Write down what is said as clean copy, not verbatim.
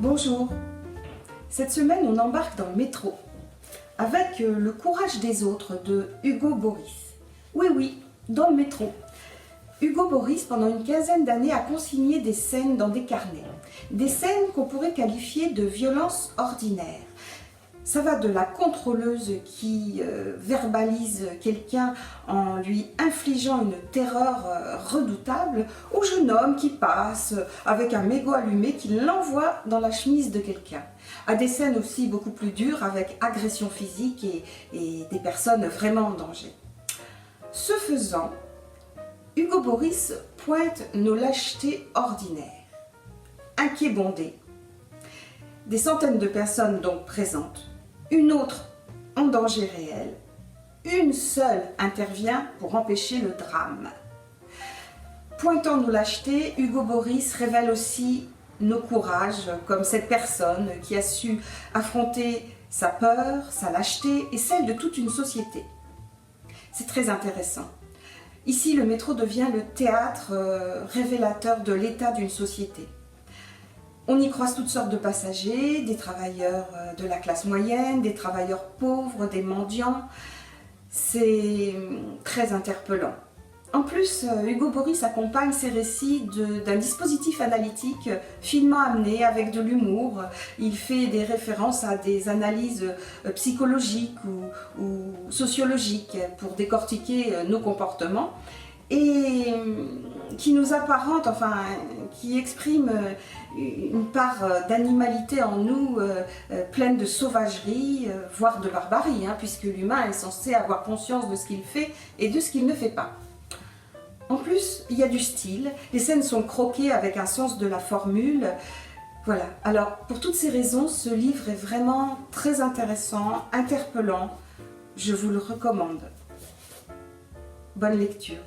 Bonjour. Cette semaine, on embarque dans le métro avec Le courage des autres de Hugo Boris. Oui, dans le métro. Hugo Boris, pendant une quinzaine d'années, a consigné des scènes dans des carnets. Des scènes qu'on pourrait qualifier de violences ordinaires. Ça va de la contrôleuse qui verbalise quelqu'un en lui infligeant une terreur redoutable au jeune homme qui passe avec un mégot allumé qui l'envoie dans la chemise de quelqu'un. À des scènes aussi beaucoup plus dures avec agression physique et des personnes vraiment en danger. Ce faisant, Hugo Boris pointe nos lâchetés ordinaires. Un quai bondé. Des centaines de personnes donc présentes. Une autre en danger réel, une seule intervient pour empêcher le drame. Pointant nos lâchetés, Hugo Boris révèle aussi nos courages, comme cette personne qui a su affronter sa peur, sa lâcheté et celle de toute une société. C'est très intéressant. Ici, le métro devient le théâtre révélateur de l'état d'une société. On y croise toutes sortes de passagers, des travailleurs de la classe moyenne, des travailleurs pauvres, des mendiants. C'est très interpellant. En plus, Hugo Boris accompagne ses récits d'un dispositif analytique finement amené avec de l'humour. Il fait des références à des analyses psychologiques ou sociologiques pour décortiquer nos comportements et qui nous apparente, enfin, qui exprime une part d'animalité en nous pleine de sauvagerie, voire de barbarie, puisque l'humain est censé avoir conscience de ce qu'il fait et de ce qu'il ne fait pas. En plus, il y a du style, les scènes sont croquées avec un sens de la formule. Voilà, alors pour toutes ces raisons, ce livre est vraiment très intéressant, interpellant, je vous le recommande. Bonne lecture.